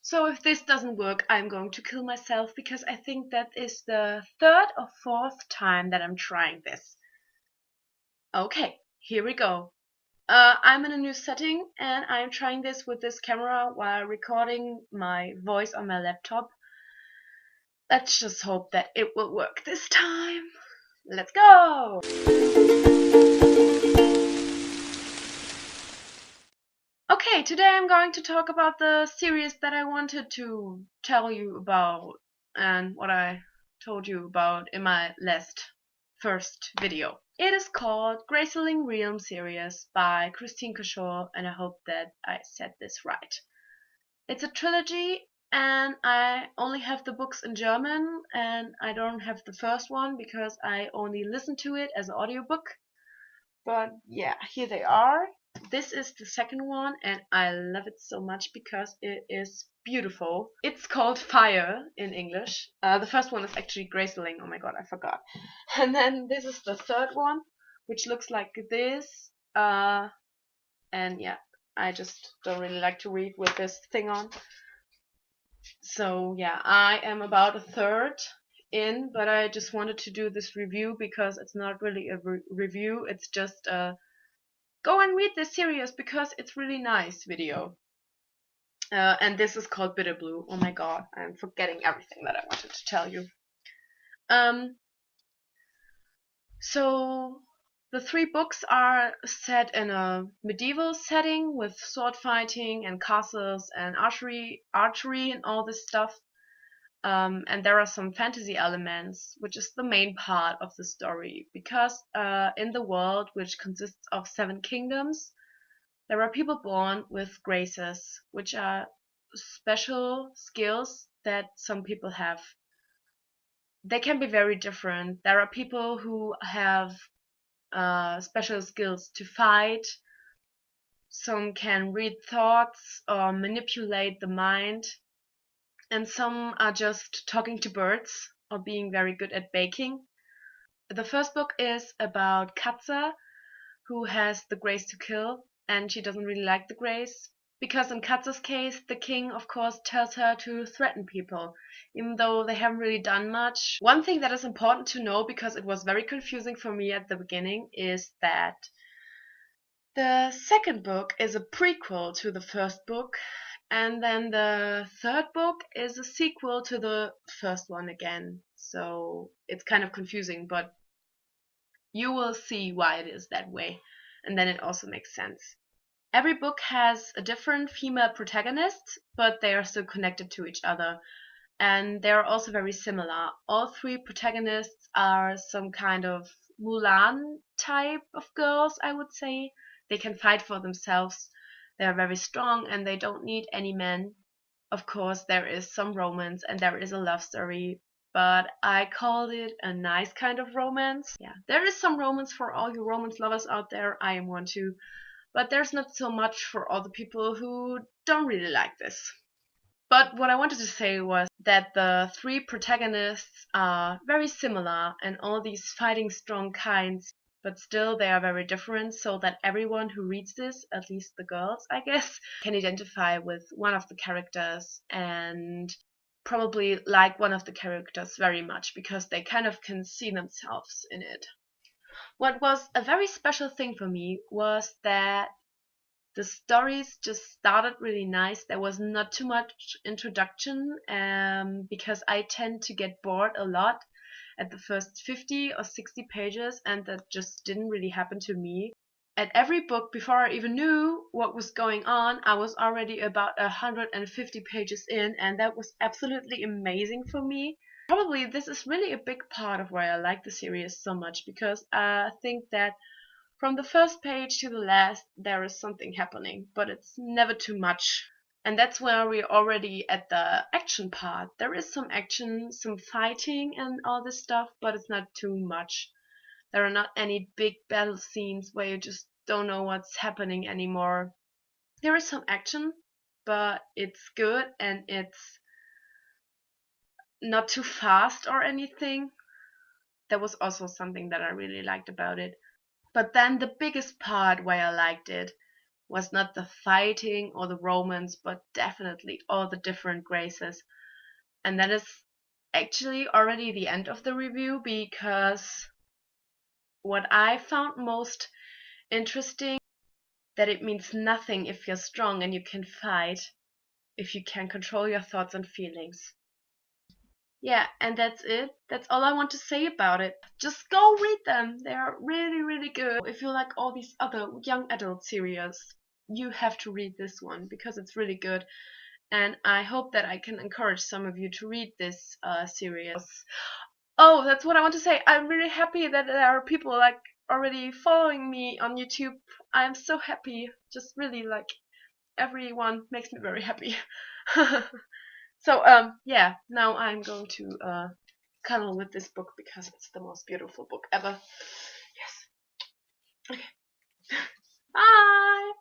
So if this doesn't work, I'm going to kill myself because I think that is the third or fourth time that I'm trying this. Okay, here we go. I'm in a new setting and I'm trying this with this camera while recording my voice on my laptop. Let's just hope that it will work this time. Let's go! Okay, today I'm going to talk about the series that I wanted to tell you about and what I told you about in my first video. It is called Graceling Realm series by Kristin Cashore, and I hope that I said this right. It's a trilogy and I only have the books in German and I don't have the first one because I only listened to it as an audiobook. But yeah, here they are. This is the second one and I love it so much because it is beautiful. It's called Fire in English. The first one is actually Graceling. Oh my god, I forgot. And then this is the third one, which looks like this. And yeah, I just don't really like to read with this thing on. So yeah, I am about a third in, but I just wanted to do this review because it's not really a review. It's just a go and read this series because it's really nice video. And this is called Bitter Blue. Oh my god, I'm forgetting everything that I wanted to tell you. So the three books are set in a medieval setting with sword fighting and castles and archery and all this stuff. And there are some fantasy elements, which is the main part of the story, because in the world, which consists of 7 kingdoms, there are people born with graces, which are special skills that some people have. They can be very different. There are people who have special skills to fight. Some can read thoughts or manipulate the mind. And some are just talking to birds or being very good at baking. The first book is about Katza, who has the grace to kill, and she doesn't really like the grace. Because in Katza's case, the king, of course, tells her to threaten people, even though they haven't really done much. One thing that is important to know, because it was very confusing for me at the beginning, is that the second book is a prequel to the first book, and then the third book is a sequel to the first one again. So it's kind of confusing, but you will see why it is that way, and then it also makes sense. Every book has a different female protagonist, but they are still connected to each other, and they are also very similar. All 3 protagonists are some kind of Mulan type of girls, I would say. They can fight for themselves. They are very strong and they don't need any men. Of course, there is some romance and there is a love story, but I called it a nice kind of romance. Yeah, there is some romance for all you romance lovers out there. I am one too. But there's not so much for all the people who don't really like this. But what I wanted to say was that the 3 protagonists are very similar and all these fighting strong kinds, but still they are very different, so that everyone who reads this, at least the girls, I guess, can identify with one of the characters and probably like one of the characters very much because they kind of can see themselves in it. What was a very special thing for me was that the stories just started really nice. There was not too much introduction because I tend to get bored a lot at the first 50 or 60 pages, and that just didn't really happen to me. At every book, before I even knew what was going on, I was already about 150 pages in, and that was absolutely amazing for me. Probably this is really a big part of why I like the series so much, because I think that from the first page to the last, there is something happening, but it's never too much. And that's where we're already at the action part. There is some action, some fighting and all this stuff, but it's not too much. There are not any big battle scenes where you just don't know what's happening anymore. There is some action, but it's good and it's not too fast or anything. That was also something that I really liked about it. But then the biggest part why I liked it was not the fighting or the romance, but definitely all the different Graces. And that is actually already the end of the review, because what I found most interesting, that it means nothing if you're strong and you can fight, if you can control your thoughts and feelings. Yeah, and that's it. That's all I want to say about it. Just go read them. They are really, really good. If you like all these other young adult series, you have to read this one because it's really good. And I hope that I can encourage some of you to read this series. Oh, that's what I want to say. I'm really happy that there are people like already following me on YouTube. I'm so happy. Just really like everyone makes me very happy. So yeah, now I'm going to cuddle with this book because it's the most beautiful book ever. Yes. Okay. Bye.